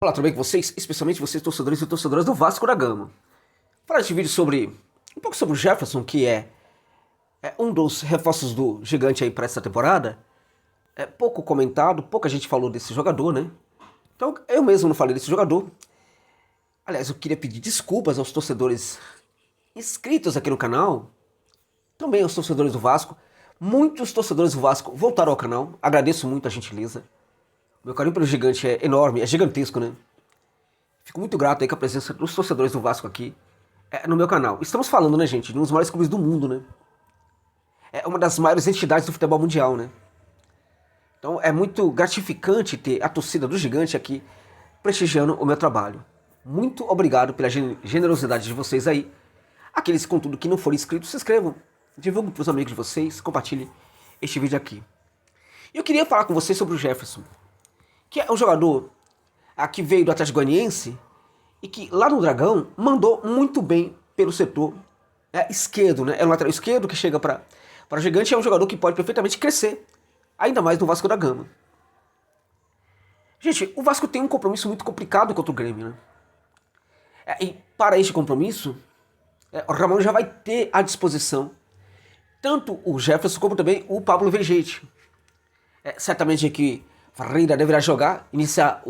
Olá, tudo bem com vocês? Especialmente vocês, torcedores e torcedoras do Vasco da Gama. Vou falar neste vídeo um pouco sobre o Jefferson, que é um dos reforços do Gigante aí para essa temporada. É pouco comentado, pouca gente falou desse jogador, né? Então eu mesmo não falei desse jogador. Aliás, eu queria pedir desculpas aos torcedores inscritos aqui no canal, também aos torcedores do Vasco. Muitos torcedores do Vasco voltaram ao canal, agradeço muito a gentileza. Meu carinho pelo Gigante é enorme, é gigantesco, né? Fico muito grato aí com a presença dos torcedores do Vasco aqui no meu canal. Estamos falando, né, gente, de um dos maiores clubes do mundo, né? É uma das maiores entidades do futebol mundial, né? Então é muito gratificante ter a torcida do Gigante aqui prestigiando o meu trabalho. Muito obrigado pela generosidade de vocês aí. Aqueles, contudo, que não forem inscritos, se inscrevam, divulguem para os amigos de vocês, compartilhem este vídeo aqui. E eu queria falar com vocês sobre o Jefferson, que é um jogador que veio do Atlético Goianiense e que lá no Dragão mandou muito bem pelo setor esquerdo, né? É um lateral esquerdo que chega para o Gigante, é um jogador que pode perfeitamente crescer, ainda mais no Vasco da Gama. Gente, o Vasco tem um compromisso muito complicado contra o Grêmio, né? E para este compromisso, o Ramon já vai ter à disposição tanto o Jefferson como também o Pablo Vegete. Certamente que Ferreira deverá jogar, iniciar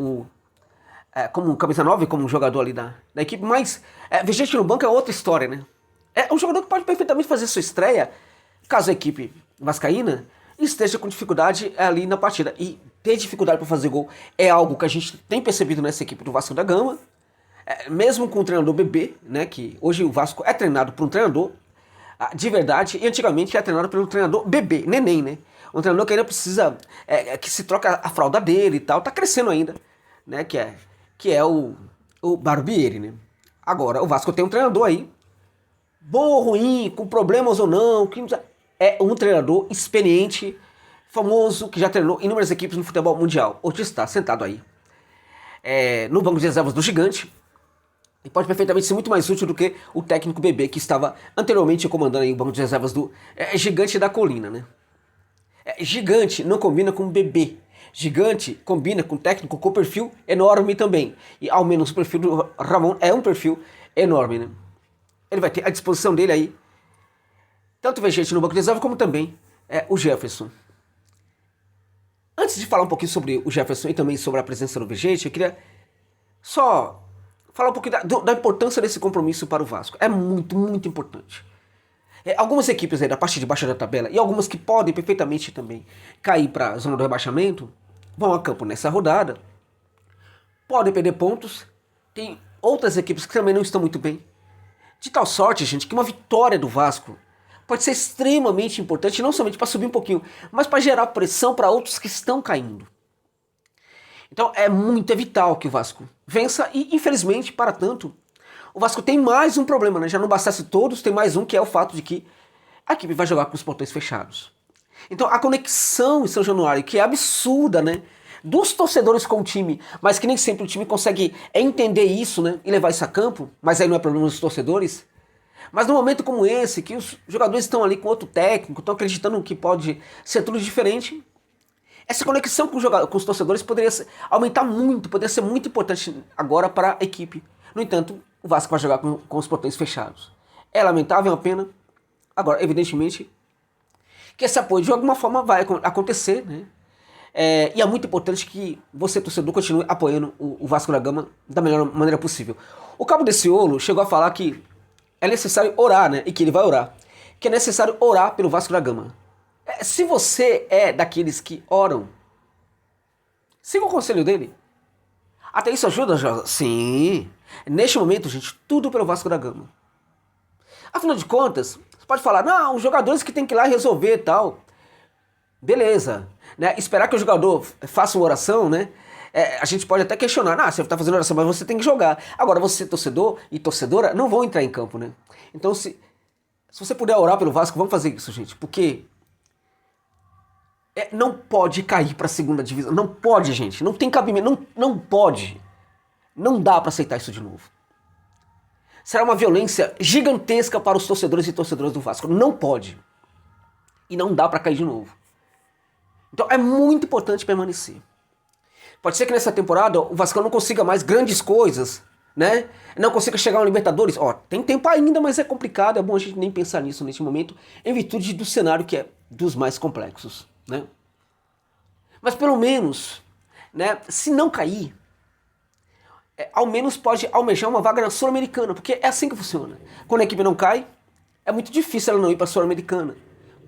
como camisa 9, como um jogador ali da equipe, mas Vegete no banco é outra história, né? É um jogador que pode perfeitamente fazer sua estreia, caso a equipe vascaína esteja com dificuldade ali na partida. E ter dificuldade para fazer gol é algo que a gente tem percebido nessa equipe do Vasco da Gama, mesmo com o treinador bebê, né? Que hoje o Vasco é treinado por um treinador de verdade, e antigamente era treinado pelo treinador bebê, neném, né? Um treinador que ainda precisa, que se troca a fralda dele e tal, tá crescendo ainda, né? Que é o Barbieri, né? Agora, o Vasco tem um treinador aí, bom ou ruim, com problemas ou não, que é um treinador experiente, famoso, que já treinou inúmeras equipes no futebol mundial. Hoje está sentado aí no banco de reservas do Gigante, e pode perfeitamente ser muito mais útil do que o técnico bebê que estava anteriormente comandando aí o banco de reservas do Gigante da Colina, né? Gigante não combina com bebê. Gigante combina com técnico com perfil enorme também. E ao menos o perfil do Ramon é um perfil enorme, né? Ele vai ter à disposição dele aí tanto o Vegete no banco de reserva como também o Jefferson. Antes de falar um pouquinho sobre o Jefferson e também sobre a presença do Vegete, eu queria só falar um pouquinho da importância desse compromisso para o Vasco. É muito, muito importante. Algumas equipes aí da parte de baixo da tabela e algumas que podem perfeitamente também cair para a zona do rebaixamento vão a campo nessa rodada, podem perder pontos. Tem outras equipes que também não estão muito bem. De tal sorte, gente, que uma vitória do Vasco pode ser extremamente importante, não somente para subir um pouquinho, mas para gerar pressão para outros que estão caindo. Então é vital que o Vasco vença e, infelizmente, para tanto, o Vasco tem mais um problema, né? Já não bastasse todos, tem mais um, que é o fato de que a equipe vai jogar com os portões fechados. Então a conexão em São Januário, que é absurda, né? Dos torcedores com o time, mas que nem sempre o time consegue entender isso, né? E levar isso a campo, mas aí não é problema dos torcedores. Mas num momento como esse, que os jogadores estão ali com outro técnico, estão acreditando que pode ser tudo diferente, essa conexão com os torcedores poderia aumentar muito, poderia ser muito importante agora para a equipe. No entanto, o Vasco vai jogar com os portões fechados. É lamentável, é uma pena. Agora, evidentemente, que esse apoio de alguma forma vai acontecer, né? E é muito importante que você, torcedor, continue apoiando o Vasco da Gama da melhor maneira possível. O Cabo Deciolo chegou a falar que é necessário orar, né? E que ele vai orar. Que é necessário orar pelo Vasco da Gama. Se você é daqueles que oram, siga o conselho dele. Até isso ajuda, Josa? Sim. Neste momento, gente, tudo pelo Vasco da Gama. Afinal de contas, você pode falar, não, os jogadores que tem que ir lá resolver e tal. Beleza. Né? Esperar que o jogador faça uma oração, né? A gente pode até questionar, você está fazendo oração, mas você tem que jogar. Agora, você, torcedor e torcedora, não vão entrar em campo, né? Então, se você puder orar pelo Vasco, vamos fazer isso, gente. Porque não pode cair para a segunda divisão. Não pode, gente. Não tem cabimento. Não pode. Não dá para aceitar isso de novo. Será uma violência gigantesca para os torcedores e torcedoras do Vasco. Não pode. E não dá para cair de novo. Então é muito importante permanecer. Pode ser que nessa temporada o Vasco não consiga mais grandes coisas, né? Não consiga chegar ao Libertadores. Ó, tem tempo ainda, mas é complicado. É bom a gente nem pensar nisso neste momento, em virtude do cenário que é dos mais complexos, né? Mas pelo menos, né, se não cair, ao menos pode almejar uma vaga na Sul-Americana, porque é assim que funciona. Quando a equipe não cai, é muito difícil ela não ir para a Sul-Americana.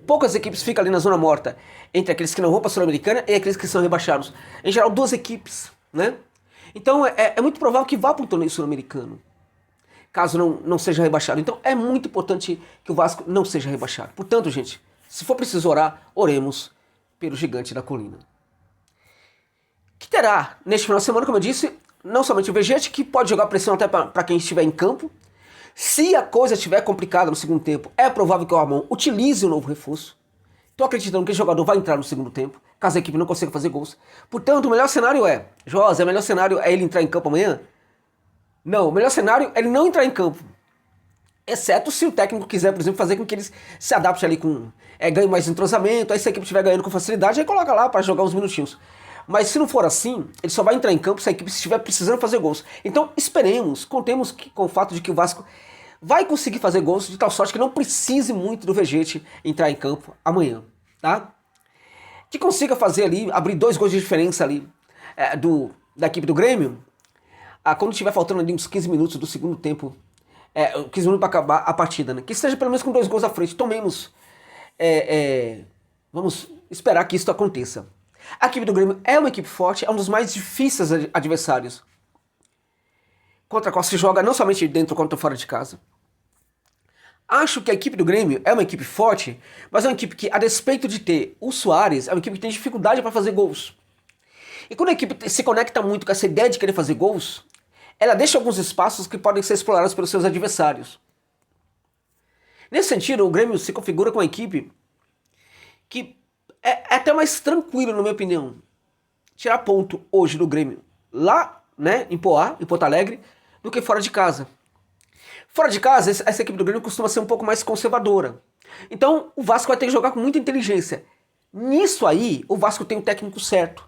Poucas equipes ficam ali na zona morta, entre aqueles que não vão para a Sul-Americana e aqueles que são rebaixados. Em geral, 2 equipes, né? Então é muito provável que vá para o torneio sul-americano, caso não seja rebaixado. Então é muito importante que o Vasco não seja rebaixado. Portanto, gente, se for preciso orar, oremos pelo gigante da colina. Que terá, neste final de semana, como eu disse, não somente o Vegete, que pode jogar pressão até para quem estiver em campo. Se a coisa estiver complicada no segundo tempo, é provável que o Ramon utilize o novo reforço. Estou acreditando que o jogador vai entrar no segundo tempo, caso a equipe não consiga fazer gols. Portanto, o melhor cenário é, Josa, o melhor cenário é ele entrar em campo amanhã? Não, o melhor cenário é ele não entrar em campo. Exceto se o técnico quiser, por exemplo, fazer com que eles se adaptem ali com... ganhe mais entrosamento, aí se a equipe estiver ganhando com facilidade, aí coloca lá para jogar uns minutinhos. Mas se não for assim, ele só vai entrar em campo se a equipe estiver precisando fazer gols. Então esperemos, contemos com o fato de que o Vasco vai conseguir fazer gols de tal sorte que não precise muito do Vegete entrar em campo amanhã, tá? Que consiga fazer ali, abrir 2 gols de diferença ali da equipe do Grêmio, quando estiver faltando ali uns 15 minutos do segundo tempo, 15 minutos para acabar a partida, né? Que esteja pelo menos com 2 gols à frente. Tomemos, vamos esperar que isso aconteça. A equipe do Grêmio é uma equipe forte, é um dos mais difíceis adversários contra a qual se joga não somente dentro quanto fora de casa. Acho que a equipe do Grêmio é uma equipe forte, mas é uma equipe que, a despeito de ter o Soares, é uma equipe que tem dificuldade para fazer gols. E quando a equipe se conecta muito com essa ideia de querer fazer gols, ela deixa alguns espaços que podem ser explorados pelos seus adversários. Nesse sentido, o Grêmio se configura com uma equipe que é até mais tranquilo, na minha opinião, tirar ponto hoje do Grêmio lá, né, em Poá, em Porto Alegre, do que fora de casa. Fora de casa, essa equipe do Grêmio costuma ser um pouco mais conservadora. Então, o Vasco vai ter que jogar com muita inteligência. Nisso aí, o Vasco tem o técnico certo.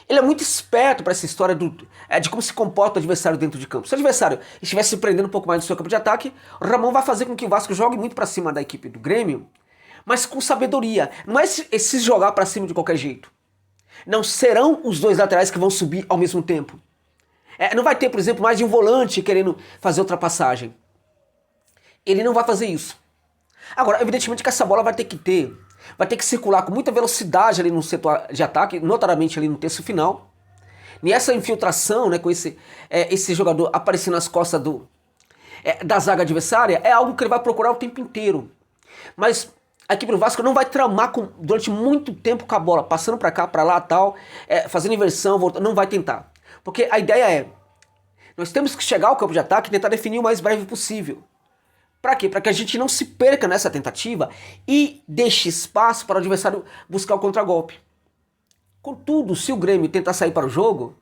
Ele é muito esperto para essa história de como se comporta o adversário dentro de campo. Se o adversário estiver se prendendo um pouco mais no seu campo de ataque, o Ramon vai fazer com que o Vasco jogue muito para cima da equipe do Grêmio, mas com sabedoria. Não é esse jogar para cima de qualquer jeito. Não serão os 2 laterais que vão subir ao mesmo tempo. Não vai ter, por exemplo, mais de um volante querendo fazer ultrapassagem. Ele não vai fazer isso. Agora, evidentemente que essa bola vai ter que circular com muita velocidade ali no setor de ataque, notadamente ali no terço final. E essa infiltração, né, com esse jogador aparecendo nas costas da zaga adversária, é algo que ele vai procurar o tempo inteiro. Mas a equipe do Vasco não vai tramar durante muito tempo com a bola, passando para cá, para lá, tal, fazendo inversão, voltando, não vai tentar. Porque a ideia é, nós temos que chegar ao campo de ataque e tentar definir o mais breve possível. Para quê? Para que a gente não se perca nessa tentativa e deixe espaço para o adversário buscar o contragolpe. Contudo, se o Grêmio tentar sair para o jogo,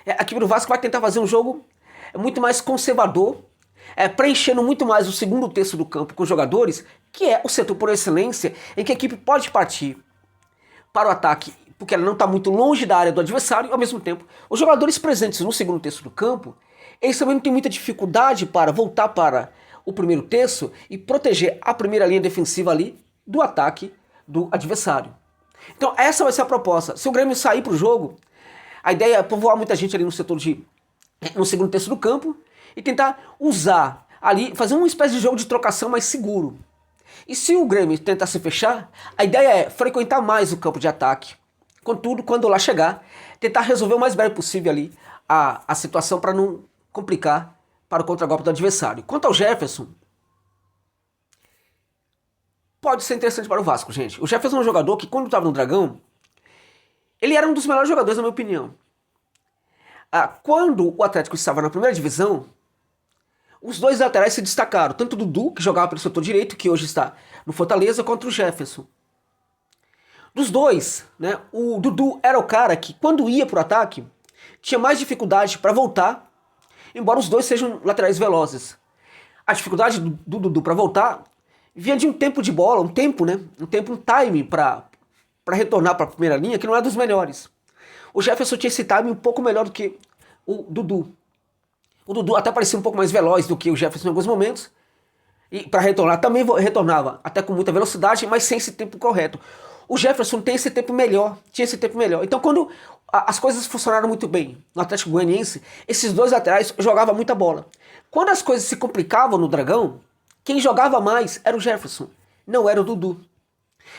a equipe do Vasco vai tentar fazer um jogo muito mais conservador, preenchendo muito mais o segundo terço do campo com os jogadores, que é o setor por excelência, em que a equipe pode partir para o ataque, porque ela não está muito longe da área do adversário, e ao mesmo tempo, os jogadores presentes no segundo terço do campo, eles também não têm muita dificuldade para voltar para o primeiro terço e proteger a primeira linha defensiva ali do ataque do adversário. Então essa vai ser a proposta. Se o Grêmio sair para o jogo, a ideia é povoar muita gente ali no setor no segundo terço do campo e tentar usar ali, fazer uma espécie de jogo de trocação mais seguro. E se o Grêmio tentar se fechar, a ideia é frequentar mais o campo de ataque. Contudo, quando lá chegar, tentar resolver o mais breve possível ali a situação para não complicar para o contragolpe do adversário. Quanto ao Jefferson, pode ser interessante para o Vasco, gente. O Jefferson é um jogador que, quando estava no Dragão, ele era um dos melhores jogadores, na minha opinião. Quando o Atlético estava na primeira divisão, os 2 laterais se destacaram. Tanto o Dudu, que jogava pelo setor direito, que hoje está no Fortaleza, contra o Jefferson. Dos 2, né, o Dudu era o cara que, quando ia para o ataque, tinha mais dificuldade para voltar, embora os 2 sejam laterais velozes. A dificuldade do Dudu para voltar vinha de um tempo de bola, um time para retornar para a primeira linha que não é dos melhores. O Jefferson tinha esse time um pouco melhor do que o Dudu. O Dudu até parecia um pouco mais veloz do que o Jefferson em alguns momentos. E para retornar, também retornava até com muita velocidade, mas sem esse tempo correto. O Jefferson tem esse tempo melhor, tinha esse tempo melhor. Então quando as coisas funcionaram muito bem no Atlético Goianiense, esses dois laterais jogavam muita bola. Quando as coisas se complicavam no Dragão, quem jogava mais era o Jefferson, não era o Dudu.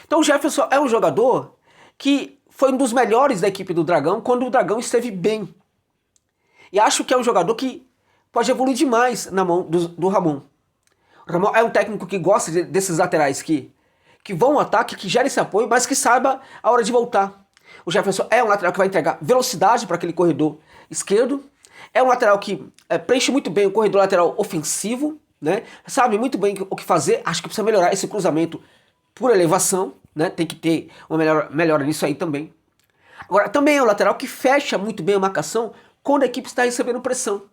Então o Jefferson é um jogador que foi um dos melhores da equipe do Dragão quando o Dragão esteve bem. E acho que é um jogador que pode evoluir demais na mão do Ramon. O Ramon é um técnico que gosta desses laterais que vão ao ataque, que gera esse apoio, mas que saiba a hora de voltar. O Jefferson é um lateral que vai entregar velocidade para aquele corredor esquerdo. É um lateral que preenche muito bem o corredor lateral ofensivo, né? Sabe muito bem o que fazer. Acho que precisa melhorar esse cruzamento por elevação, né? Tem que ter uma melhora nisso aí também. Agora, também é um lateral que fecha muito bem a marcação quando a equipe está recebendo pressão.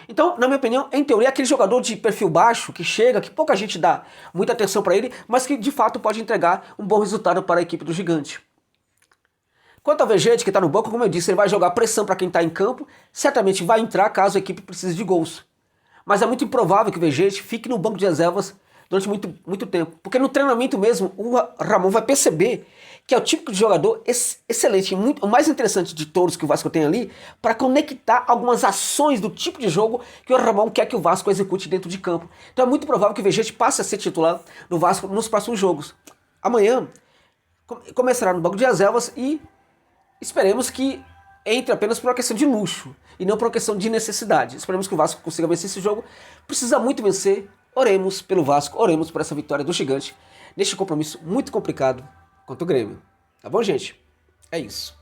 Então, na minha opinião, em teoria, é aquele jogador de perfil baixo, que chega, que pouca gente dá muita atenção para ele, mas que de fato pode entregar um bom resultado para a equipe do Gigante. Quanto ao Vegete, que está no banco, como eu disse, ele vai jogar pressão para quem está em campo, certamente vai entrar caso a equipe precise de gols. Mas é muito improvável que o Vegete fique no banco de reservas durante muito tempo, porque no treinamento mesmo, o Ramon vai perceber que é o tipo de jogador excelente, o mais interessante de todos que o Vasco tem ali, para conectar algumas ações do tipo de jogo que o Ramon quer que o Vasco execute dentro de campo. Então é muito provável que o Vegete passe a ser titular do Vasco nos próximos jogos. Amanhã começará no banco de reservas e esperemos que entre apenas por uma questão de luxo e não por uma questão de necessidade. Esperemos que o Vasco consiga vencer esse jogo. Precisa muito vencer. Oremos pelo Vasco, oremos por essa vitória do Gigante neste compromisso muito complicado contra o Grêmio. Tá bom, gente? É isso.